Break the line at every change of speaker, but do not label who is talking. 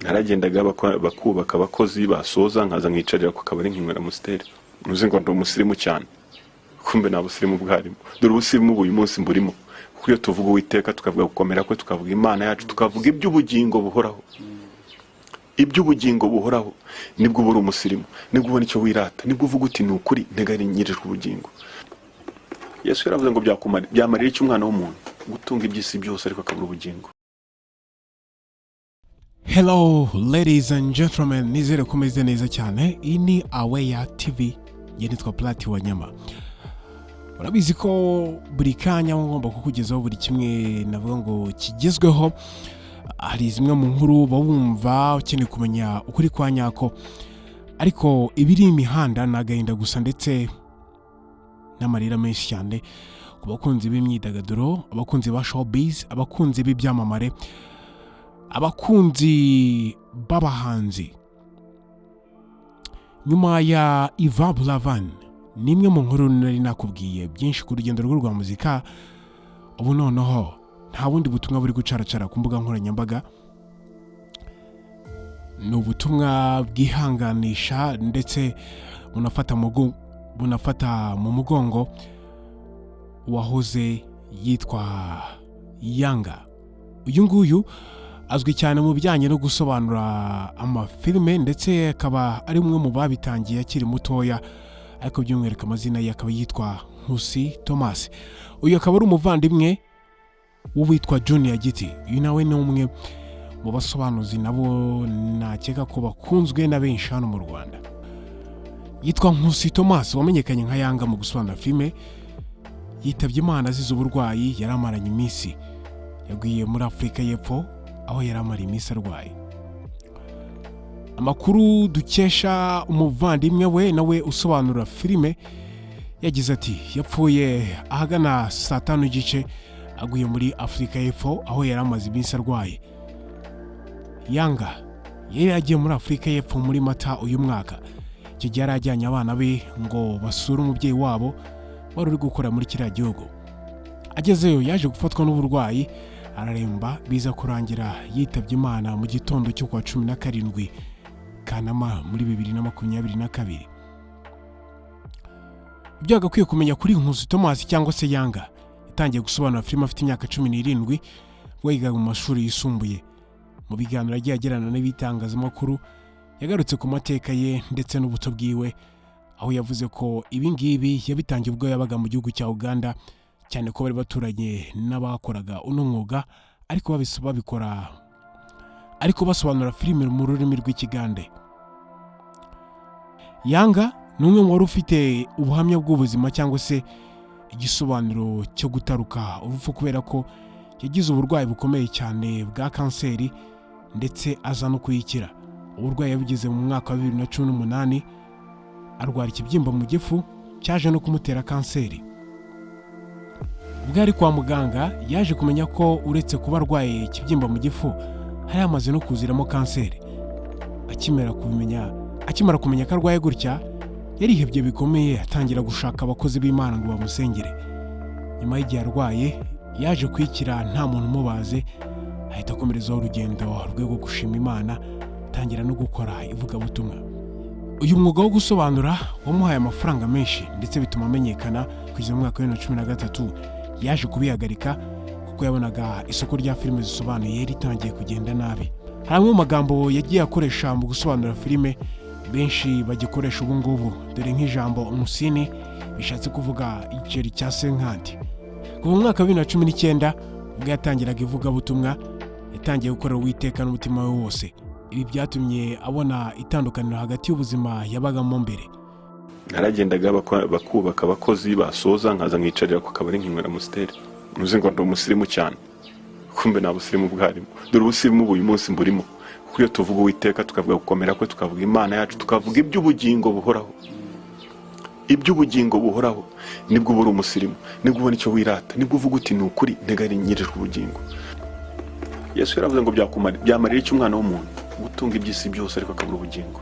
naragendaga bakubaka abakozi basoza nkaza nkicarira ku kabari nkinywera Amstel. Muzi ngo ndo umusirimu cyane, kumbe nta busirimu bwarimo. Dore ubusirimu uyu munsi mburimo, kuko iyo tuvuga Uwiteka tukavuga gukomera kwe, tukavuga Imana yacu, tukavuga iby'ubugingo buhoraho. Iby'ubugingo buhoraho nibwo buri umusirimu, nibwo ubona icyo wirata, nibwo uvuga uti ni ukuri ntegari nyirijwe ubugingo. Yesu yaravuze ngo byamarira iki umwana w'umuntu gutunga iby'isi byose ariko akabura ubugingo.
Hello ladies and gentlemen, nizere kumeze neza cyane. Iyi ni Rwa TV, nitwa Rwa Yanga. Urabizi ko buri kanya ngomba kukugezaho buri kimwe navuga ngo kigezweho. Hari zimwe mu nkuru bawumva ukeneye kumenya ukuri kwa nyako, ariko ibiri imihanda nagahinda gusa ndetse n'amarira menshi cyane ku bakunzi b'imyidagaduro, abakunzi ba showbiz, abakunzi b'ibyamamare, abakunzi b'abahanzi. Nyuma ya Ijambo nimwe mu nkuru nari nakubwiye byinshi ku rugendo rwa muzika. Ubu noneho nta bundi butumwa buri gucaracara ku mbuga nkoranyambaga, ni ubutumwa bwihanganisha ndetse bunafata mu mugongo wahoze yitwa Yanga. Uyu nguyu azwi cyane mu bijyanye no gusobanura amafilime ndetse akaba ari umwe mu babitangiye akiri mutoya, ariko by'umwihariko amazina ye akaba yitwa Thomas. Uyu akaba ari umuvandimwe w'uwitwa Junior Giti. Uyu nawe ni umwe mu basobanuzi nabo nakeka ko bakunzwe na benshi hano mu Rwanda. Yitwa Thomas, wamenyekanye nka Yanga mu gusobanura filime. Yitabye Imana azize uburwayi, yari amaranye iminsi. Yaguye muri Afurika y'Epfo aho yari amara iminsi arwaye. Amakuru dukesha umuvandimwe we nawe usobanura filime yagize ati yapfuye ahagana saa 5:30 aguye muri Afurika y'Epfo aho yari amaze iminsi arwaye. Yanga yari yagiye muri Afurika y'Epfo muri Mata uyu mwaka. Icyo gihe yarajyanye abana be ngo basure umubyeyi wabo wari uri gukora muri kiriya gihugu. Agezeyo yaje gufatwa n'uburwayi araremba, biza kurangira yitabye Imana mu gitondo cyo kwa 17 Kanama muri 2022. Byagakwiye kumenya kuri Thomas cyangwa se Yanga yatangiye gusobanura filime afite imyaka 17 ubwo yigaga mu mashuri yisumbuye. Mu biganiro yagiye agirana n'ibitangazamakuru yagarutse ku mateka ye ndetse n'ubuto bwiwe, aho yavuze ko ibi ngibi yabitangiye ubwo yabaga mu gihugu cya Uganda, cyane ko bari baturanye n'abakoraga uno mwuga ariko basobanura filime mu rurimi rw'Ikigande. Yanga ni umwe mu wari ufite ubuhamya bw'ubuzima cyangwa se igisobanuro cyo gutaruka urupfu, kubera ko yagize uburwayi bukomeye cyane bwa kanseri ndetse aza no kuyikira. Uburwayi yabigize mu mwaka wa 2018, arwara ikibyimba mu gifu cyaje no kumutera kanseri. Ubwo ari kwa muganga yaje kumenya ko uretse kuba arwaye ikibyimba mu gifu hari amaze no kuziramo kanseri. Akimara kumenya ko arwaye gutya yarihebye bikomeye, atangira gushaka abakozi b'Imana ngo bamusengere. Nyuma y'igihe arwaye yaje kwikira nta muntu umubaze, ahita akomerezaho urugendo rwo gushima Imana, atangira no gukora ivugabutumwa. Uyu mwuga wo gusobanura wamuhaye amafaranga menshi ndetse bituma amenyekana. Kugeza mu mwaka wa 2013 yaje kubihagarika kuko yabonaga isoko rya filime zisobanuye ritangiye kugenda nabi. Hari amwe mu magambo yagiye akoresha mu gusobanura filime benshi bagikoresha ubu ngubu, dore nk'ijambo umusini bishatse kuvuga igiceri cya senkandi. Kuva mu mwaka wa 2019 ubwo yatangiraga ivugabutumwa yatangiye gukorera Uwiteka n'umutima we wose. Ibi byatumye abona itandukaniro hagati y'ubuzima yabagamo mbere.
Naragendaga bakubaka abakozi basoza nkaza nkicarira ku kabari nkinywera Amstel. Muzi ngo ndo umusirimu cyane, kumbe nta busirimu bwarimo. Dore ubusirimu uyu munsi mburimo, kuko iyo tuvuga Uwiteka tukavuga gukomera kwe, tukavuga Imana yacu, tukavuga iby'ubugingo buhoraho. Iby'ubugingo buhoraho nibwo buri umusirimu, nibwo ubona icyo wirata, nibwo uvuga uti ni ukuri ntegari nyirijwe ubugingo. Yesu yaravuze ngo byamarira iki umwana w'umuntu gutunga iby'isi byose ariko akabura ubugingo.